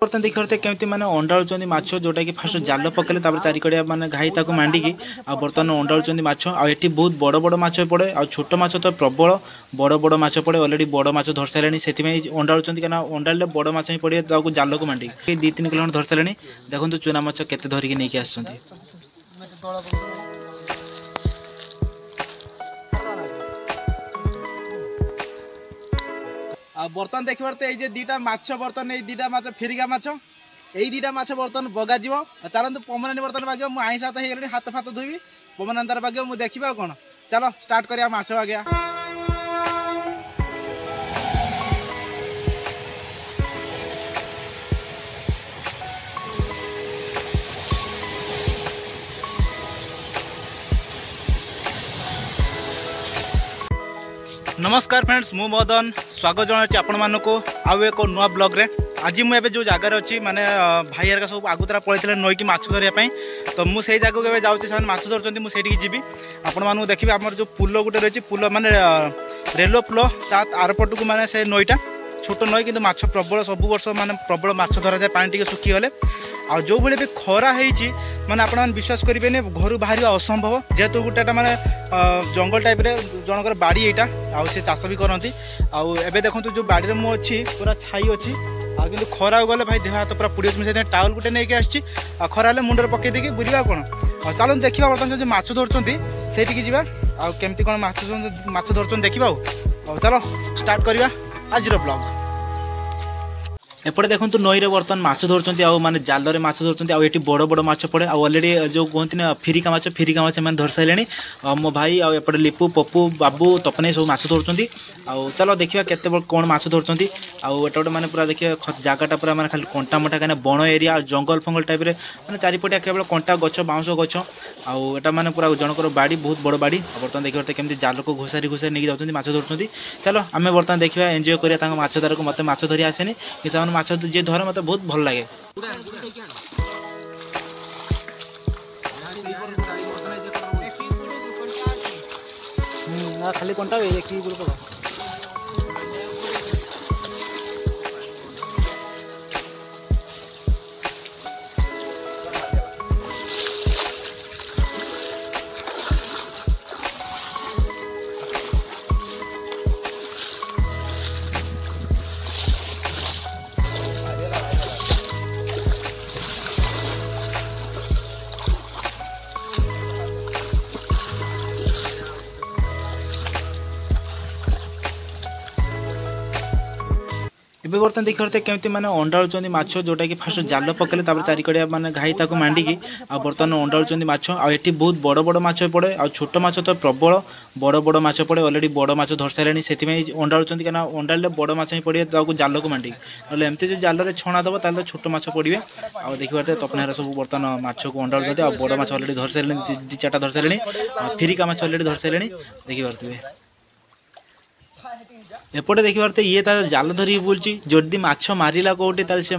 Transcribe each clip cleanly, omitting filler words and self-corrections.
बर्तन देखते केमती मैंने अंडाड़ुंट माछ जोटा कि फास्ट जाल पकड़े चारिकड़िया मैंने घाई ताक मांडिकी बर्तमान अंडाड़ुंट माछ आठी बहुत बड़ बड़ माछ पड़े आ छोट माछ तो प्रबल बड़ बड़ माछ पड़े अलरेडी बड़ माछ धर सारे से अंडाड़ुंट क्या अंडाड़े बड़ माछ ही पड़े जाल को मांडिकी 2-3 किलो धर सारे देखो चूना माछ केते धरिकी नहीं आस बर्तन देख पारे ये दीटा माछ बर्तन ये दीटा माछ फिरिका माछ यही दीटा माछ बर्तन बगा चलते पमनानी बर्तन बागे मुझे आईस हाथ हो हाथ फात धोबी पमनानी तार बागे मुझे देखा कौन चलो स्टार्ट करिया माछ बागे। नमस्कार फ्रेंड्स मु मदन स्वागत जनाऊँ आपण मानक आउ एक नुआ ब्लॉग रे। आज मुझे जो जगार अच्छी माने भाई हर सब आगुतरा पड़े नईकि माछ धरिया तो मुझे जगह के जाऊँगी माछ धरती मुझे जी आपण मानक देखिए आम जो पुल गोटे रही पुल माने रेल पुल आरपटू माने से नईटा छोट नई कि माछ प्रबल सब वर्ष माने प्रबल माछ धरा जाए पानी टी सुखीगले आ जो भाई भी खरा होती मैंने आप विश्वास करेंगे घर बाहर असंभव जेहेतु गोटे माने जंगल टाइप रे जनकर बाड़ी यहाँ से चाष भी करती आबे देखो जो बाड़ी में अच्छी पूरा छाई अच्छी कि खरा गले भाई देह हाथ पूरा पुड़ी मुझे टावल गोटे नहीं आसी खरा मुंडे पकई देकी बुझा कौन चलो देखा बर्तमान जो माछ धरती से जावा आमती कौन माछ धरती देखा चलो स्टार्ट करवा आज ब्लॉग। एपटे देखो नई रे बर्तमान माछ धरती माने जाल रे माछ धरती आठी बड़ बड़ माछ पड़े अलरेडी जो कहते हैं फिरिका माछ मैंने धर सारे मो भाई आउटे लिपू पप्पू बाबू तपने सब माछ धरती चलो देखिए केते कौन माछ धरती गोटे मैंने पूरा देखिए जगटा पूरा मैंने खाली कंटा मटा कहीं बण एरिया जंगल फंगल टाइप मैंने चारिपटिया केवल कंटा गछ बाउंश गछ आटा मैंने पूरा जनकर बाड़ी बहुत बड़ बाड़ी बर्तमान देखिए केमती जाल को घोसारी नहीं जाऊँगी माछ धरती चलो आम बर्तमान देखा एंजय करिया माछ धर को मत माछ धरी आसेनी कि से माछ जी धरे मत बहुत भल लगे। खाली कंटा बर्तमान देखते केमती मैंने अंडाड़ुंट माछ जोटा कि फास्ट जाल पकड़े चारिकड़िया मैंने घाई ताक मांडिकी बर्तमान अंडाड़ुंट माछ आठी बहुत बड़ बड़ माछ पड़े आ छोट माछ तो प्रबल बड़ बड़ माछ पड़े अलरेडी बड़ माछ धर सारे से अंडाड़ुंट क्या अंडाड़े बड़ माछ ही पड़े जाल को मांडिकी ना एमती जो जाल में छणा दब ताल छोट माछ पड़े आ देखिए तपने सब बर्तमान माछ को अंडाड़ुंट आ बड़ माछ अलरेडी धर सारे 2-4टा धर सारे फिरिका माछ अलरेडी धर सारे देखिए एपटे देखिए ये तार जाल धरिकी बुलची जदि माछ मारिला कौटे से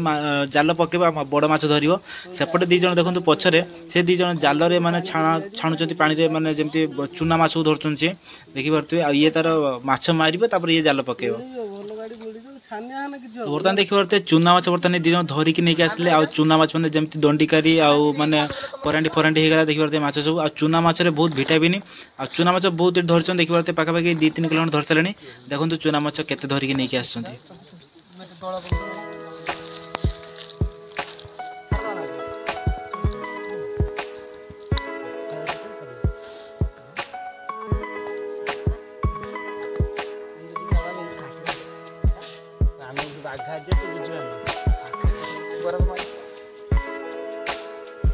जाल पकेबा बड़ माछ धरिबो सेपटे दी जन देखो पछरे से दी जन जाल रे माने छाणुचंती पानी रे माने जेमती चूना माछ धरछन से देखि परतु आ ये तार माछ मारिबो तापर ये जाल पकेबो बर्तमान देखिए पारे चूना माछ बर्तमान दी जन धरिकी नहीं आसले आ चूना माछ मैंने जमती दंडिकारी आउ माने करांडी फरांडी होगा देखिए पारे माछ सब आ चूना माछ रे बहुत विटामिन आ चूना माछ बहुत धरछन देखिए पारे पाखापाखि 2-3 किलो धर सारे देखो चूना माछ केते धरिकी नहीं आस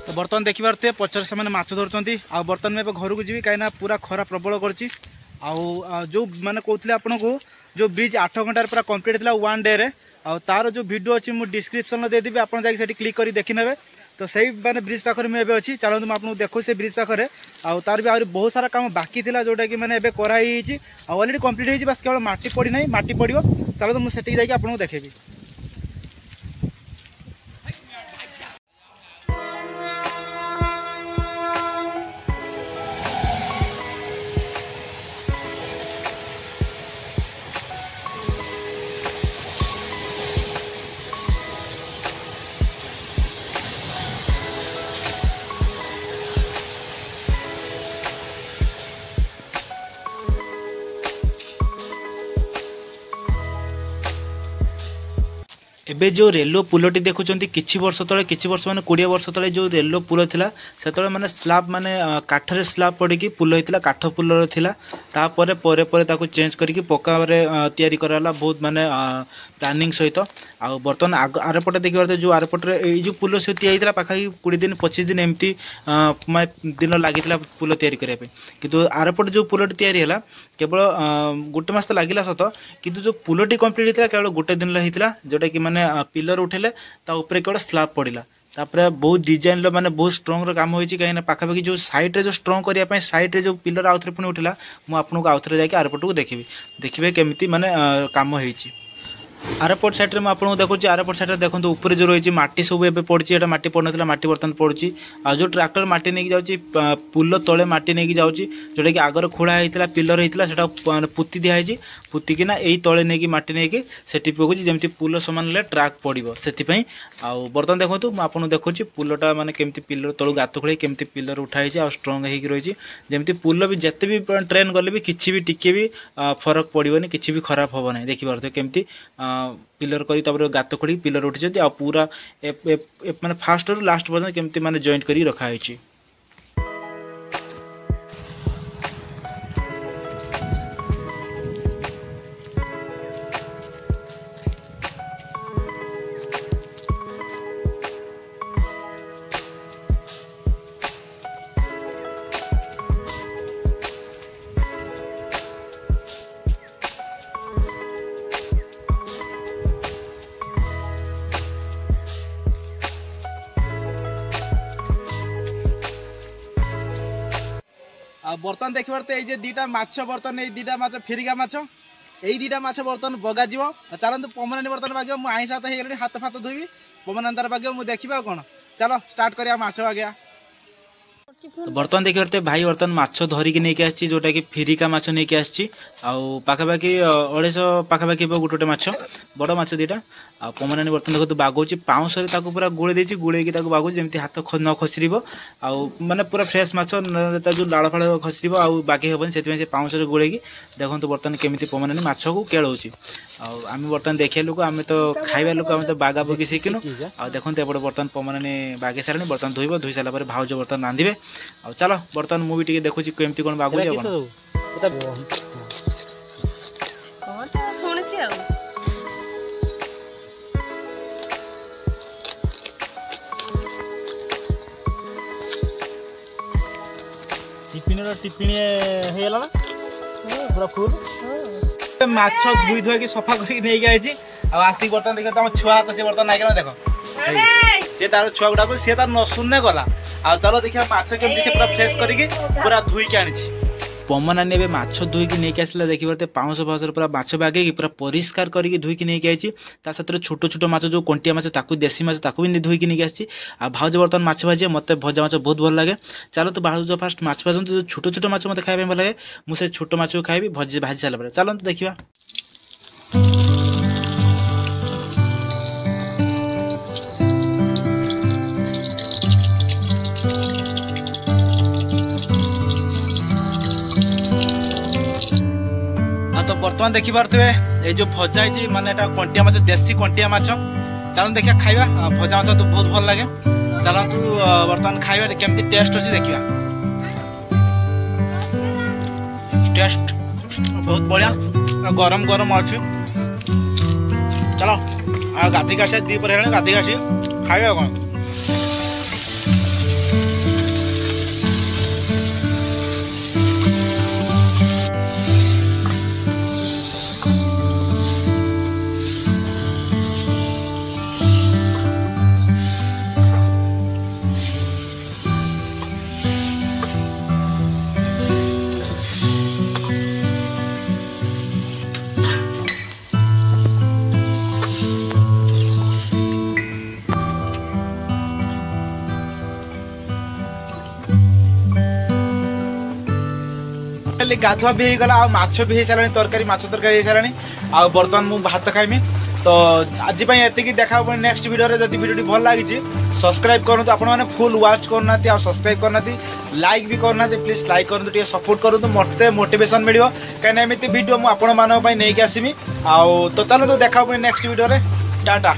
तो बर्तमान देखी पारे पचर से माछ धरती बर्तमान में घर को जी कहीं पूरा खरा प्रबल कर जो मैंने कहते आपन को जो ब्रिज 8 घंटार पूरा कंप्लीट था 1 डे रे तार जो वीडियो अच्छी मुझे डिस्क्रिप्शन में देदेवी आप जाकि क्लिक कर देखी ने तो सही मैंने ब्रिज पाखे मुझे अच्छी चलते मुझे देखो से ब्रिज पाखे तार भी आहरी बहुत सारा काम बाकी था जोटा कि मैंने कराई अलरेडी कंप्लीट हो बस केवल माटी पड़ी ना माटी पड़ो चलो मुझे जाकि आपको देखेबी। एबे जो रेलो पुलटी देखुं किछि वर्ष तले किछि वर्ष माने 20 वर्ष तले जो रेलो पुल थिला सेतले माने स्लैब माने काठर स्लैब पड़ी की पुल होइतिला काठ पुल थिला तापर परे परे ताको चेंज करिक पक्का रे तयारी कराला बहुत माने प्लानिंग सहित आ बर्तन आरपटे देखिबार जो आरपटे ए जो पुल से तैयारी पाखा 20 दिन 25 दिन एमती दिन लागितिला पुल तैयारी करिया पे किंतु आरपटे जो पुलटी तैयारी हला केवल गोटे मास तो लगिला सत किंतु जो पुलटी कंप्लीट होता केवल गोटे दिन होता जोटा कि माने पिलर उठेले ता ऊपर केवल स्लैब पड़िला तापर बहुत डिजाइन माने बहुत स्ट्रॉन्ग रो काम होईची कहीं पाखापाखि जो साइड रे जो स्ट्रॉन्ग करिया पय साइड रे जो पिलर आउथरे पुणी उठिला मु आपनको आउथरे जाके आरपट को देखिबे केमिति माने काम होईची आरपट साइड में आपको देखुची आरपट साइड देखो ऊपर जो रही माटी सब एबे पड़ी एटा माटी पड़ ना माटी बर्तमान पड़ी आ जो ट्रैक्टर माटी नहीं जाऊँगी पुल तले माटी नहीं जाऊँगी जोटा कि आगर खोड़ा होता पिलर होता है पुती दिखाई पुतिकिना यही तले नहीं माटी नहीं से पकड़ जमी पुल सामान ट्रैक पड़ो से बर्तमान देखो मुझे देखुची पुलटा माने केमती पिलर तलू गात खोल केमती पिलर उठाई आ स्ट्रंग होगी रही जमी पुल भी जिते भी ट्रेन गले भी किसी भी टिके भी फरक पड़ोनी किसी भी खराब हम ना देखिए केमती पिलर कर गात खोड़ी पिलर उठी आ पूरा माने फास्ट रु लास्ट पर्यंत केमती माने जॉइंट करी रखाई। बर्तन देखिबार तो ये दीटा माछ बर्तन ये दीटा माछ फिरिका माछ यही दीटा माछ बर्तन बगा जीव चलते पमनानी बर्तन बागे मुझे आईस हाथ हो हाथ फात धोबी पमनानी तार बागे मुझे देखा कौन चलो स्टार्ट करिया माछ बागे। तो बर्तमान देखिए भाई बर्तमान माछ धरिकी नहीं आसी जोटा कि फिरिका माछ नहीं आसी पाखापाखि 250 पाखापाखि गोटे गोटे माछ बड़ माछ दीटा आ पमनानी बर्तन देखो बागोची पाउंस पूरा गोले देती गोले बागो जमी हाथ न खसर माने पूरा फ्रेश माछ जो लाड़ फाड़ खसर बागे हेबन से पाउंस गोले देखो बर्तमान केमी पमनानी माछ को केलौची आम बर्तमान देखिए लोक आम तो खाइबा लोक आम तो बागा बगी शिखिनु आ देखो एपटे बर्तमान पमनानी बागे सारे बर्तमान धोब धोई सारा भाउज बर्तमान रांधे आ चलो बर्तमान मुझे टी देखुची केमती कौन बागुची टिपिणी हेला ना पूरा फुल माछ धुई धुई सफा करके आसिक बर्तमान देख तुम छुआ हाथ से बर्तमान नाइक देख सी तार छुआ गुड़ा सी तार न सुनने गला आ चलो देखिए माछ केमती पूरा फ्रेश करके पूरा धुईकी आनी पमनानी ए माछ धुईकी नहीं आसला देखिए पाउंस फाउस पूरा माछ बागे पूरा परिष्कार करके धुईकी नहीं आई साथ छोट छोट माछ जो कंटिया माछ ताकू देसी माछ ताकू भी धुईकी नहीं आसी आ भाउज बर्तमान माछ भाजी मत भजा माछ बहुत भल लगे चलो तो भाउज फास्ट माछ भाजन जो छोट छोट माछ मत खाइबा भल लगे मुझे छोट माछ को खाइबी भाजी सारा चलो तो देखिए। तो बर्तमान देखिपारे ये जो भजा है माने कंटिया माछ देसी कंटिया माछ चलो देखिए खाइबा भजा माछ तो बहुत भल लगे चलतु बर्तमान खाइबा केमती टेस्ट अच्छी देखिए टेस्ट बहुत बढ़िया गरम गरम अच्छी चलो गाधी आस दीपर गाधी आसी खाइबा कौन गाधुआ भी हो गला माछ भी हो सारा तरकारी माछ तरकारी हो सारा आ बर्तमान मु भात खाइमी तो आज ये देखा नेक्स्ट वीडियो रे जदि वीडियो भल लगी सब्सक्राइब करूँ आपण मैंने फुल वाच करना आ सब्सक्राइब करना लाइक भी करना प्लीज लाइक करूँ टे सपोर्ट करूँ मत मोटिवेशन मिलो कहीं एमती वीडियो मुझे नहीं आसमी आ तो चलो तो देखा नेक्स्ट वीडियो रे टाटा।